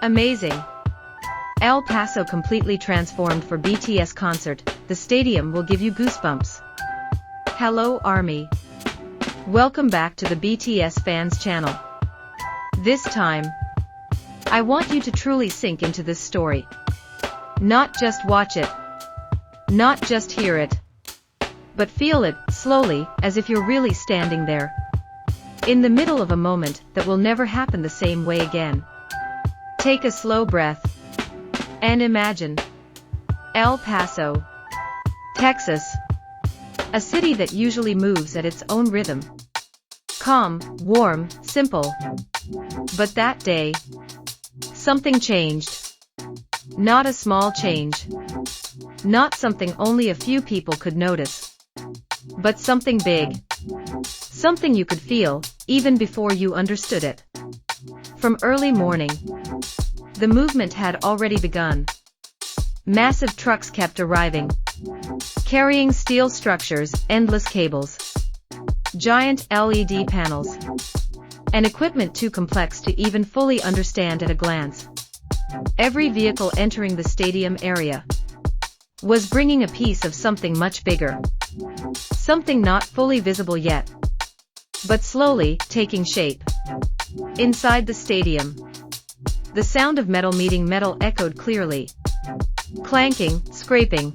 Amazing! El Paso completely transformed for BTS concert. The stadium will give you goosebumps. Hello ARMY. Welcome back to the BTS fans channel. This time, I want you to truly sink into this story. Not just watch it. Not just hear it. But feel it, slowly, as if you're really standing there. In the middle of a moment that will never happen the same way again. Take a slow breath. And imagine. El Paso, Texas. A city that usually moves at its own rhythm. Calm, warm, simple. But that day, something changed. Not a small change. Not something only a few people could notice. But something big. Something you could feel, even before you understood it. From early morning, the movement had already begun. Massive trucks kept arriving, carrying steel structures, endless cables, giant LED panels, and equipment too complex to even fully understand at a glance. Every vehicle entering the stadium area was bringing a piece of something much bigger. Something not fully visible yet, but slowly taking shape. Inside the stadium, the sound of metal meeting metal echoed clearly. Clanking, scraping.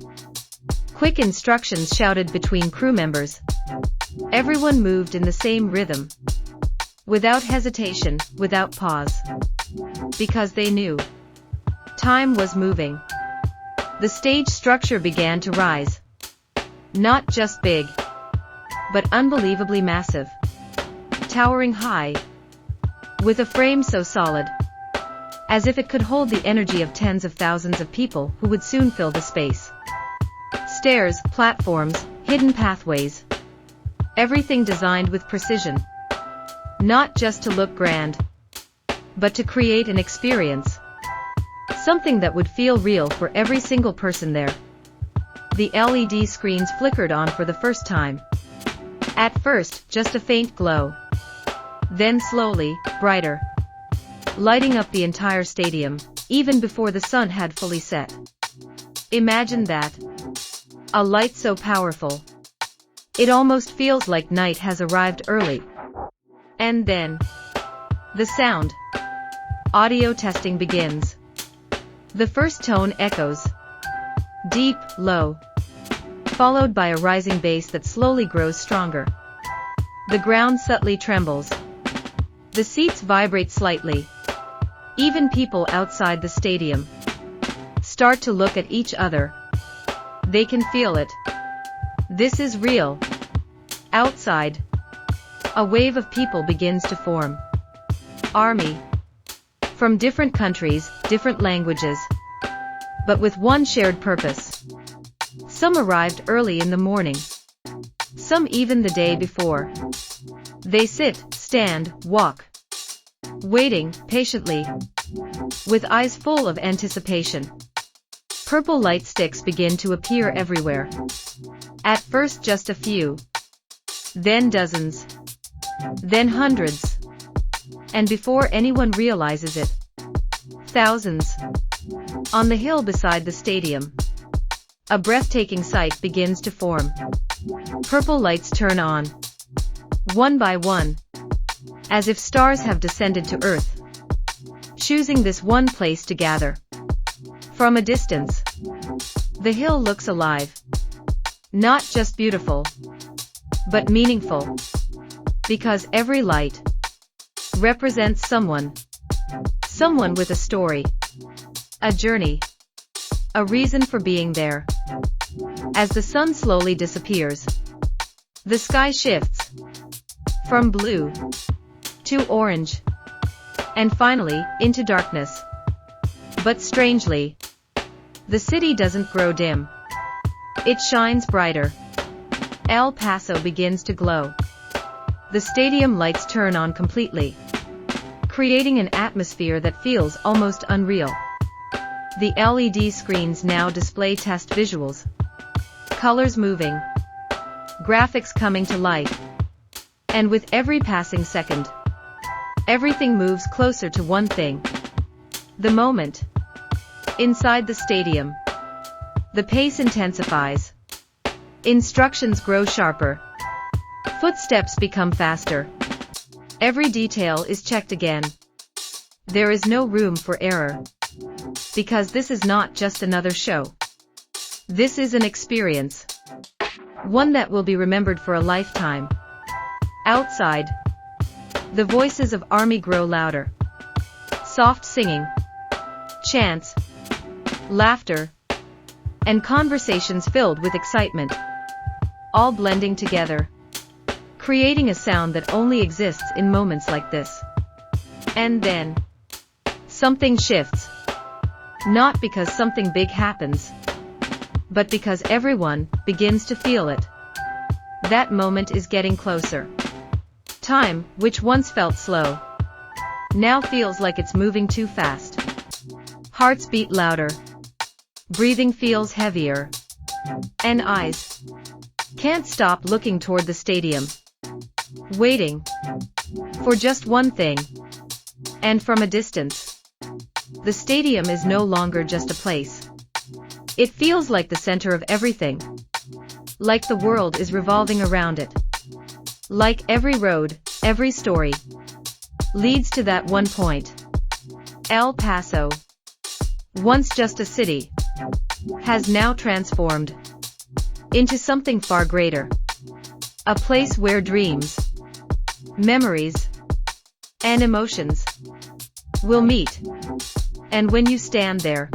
Quick instructions shouted between crew members. Everyone moved in the same rhythm. Without hesitation, without pause. Because they knew. Time was moving. The stage structure began to rise. Not just big, but unbelievably massive. Towering high. With a frame so solid, as if it could hold the energy of tens of thousands of people who would soon fill the space. Stairs, platforms, hidden pathways. Everything designed with precision. Not just to look grand, but to create an experience. Something that would feel real for every single person there. The LED screens flickered on for the first time. At first, just a faint glow. Then slowly, brighter. Lighting up the entire stadium, even before the sun had fully set. Imagine that. A light so powerful. It almost feels like night has arrived early. And then, the sound. Audio testing begins. The first tone echoes. Deep, low. Followed by a rising bass that slowly grows stronger. The ground subtly trembles. The seats vibrate slightly. Even people outside the stadium start to look at each other. They can feel it. This is real. Outside, a wave of people begins to form. ARMY. From different countries, different languages, but with one shared purpose. Some arrived early in the morning. Some even the day before. They sit, stand, walk. Waiting, patiently. With eyes full of anticipation. Purple light sticks begin to appear everywhere. At first just a few. Then dozens. Then hundreds. And before anyone realizes it, thousands. On the hill beside the stadium, a breathtaking sight begins to form. Purple lights turn on. One by one. As if stars have descended to earth, choosing this one place to gather. From a distance, the hill looks alive. Not just beautiful, but meaningful. Because every light represents someone. Someone with a story. A journey. A reason for being there. As the sun slowly disappears, the sky shifts. From blue to orange, and finally, into darkness. But strangely, the city doesn't grow dim. It shines brighter. El Paso begins to glow. The stadium lights turn on completely, creating an atmosphere that feels almost unreal. The LED screens now display test visuals, colors moving, graphics coming to life. And with every passing second, everything moves closer to one thing. The moment. Inside the stadium. The pace intensifies. Instructions grow sharper. Footsteps become faster. Every detail is checked again. There is no room for error. Because this is not just another show. This is an experience. One that will be remembered for a lifetime. Outside, the voices of ARMY grow louder. Soft singing, chants, laughter, and conversations filled with excitement, all blending together, creating a sound that only exists in moments like this. And then, something shifts. Not because something big happens, but because everyone begins to feel it. That moment is getting closer. Time, which once felt slow, now feels like it's moving too fast. Hearts beat louder. Breathing feels heavier. And eyes can't stop looking toward the stadium. Waiting for just one thing. And from a distance, the stadium is no longer just a place. It feels like the center of everything. Like the world is revolving around it. Like every road, every story, leads to that one point. El Paso, once just a city, has now transformed into something far greater. A place where dreams, memories, and emotions will meet. And when you stand there,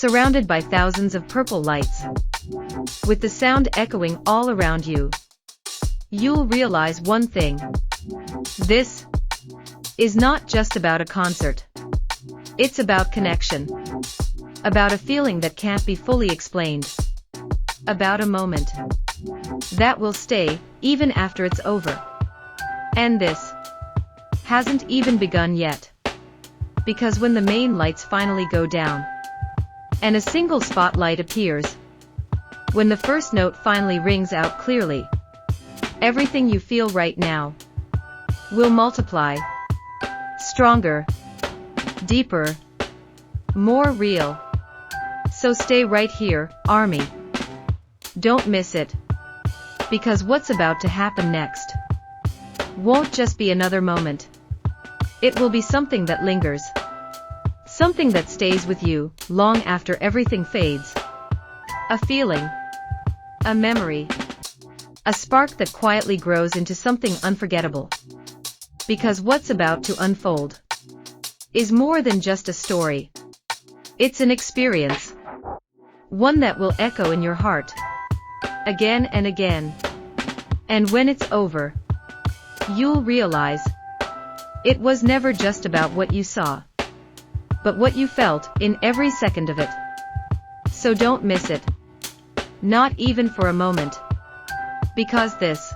surrounded by thousands of purple lights, with the sound echoing all around you, you'll realize one thing. This is not just about a concert. It's about connection. About a feeling that can't be fully explained. About a moment that will stay, even after it's over. And this hasn't even begun yet. Because when the main lights finally go down, and a single spotlight appears, when the first note finally rings out clearly, everything you feel right now will multiply. Stronger, deeper, more real. So stay right here, ARMY. Don't miss it. Because what's about to happen next won't just be another moment. It will be something that lingers. Something that stays with you long after everything fades. A feeling. A memory. A spark that quietly grows into something unforgettable. Because what's about to unfold is more than just a story. It's an experience. One that will echo in your heart. Again and again. And when it's over, you'll realize it was never just about what you saw, but what you felt in every second of it. So don't miss it. Not even for a moment. Because this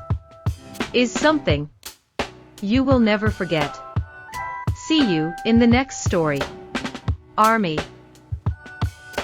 is something you will never forget. See you in the next story. ARMY.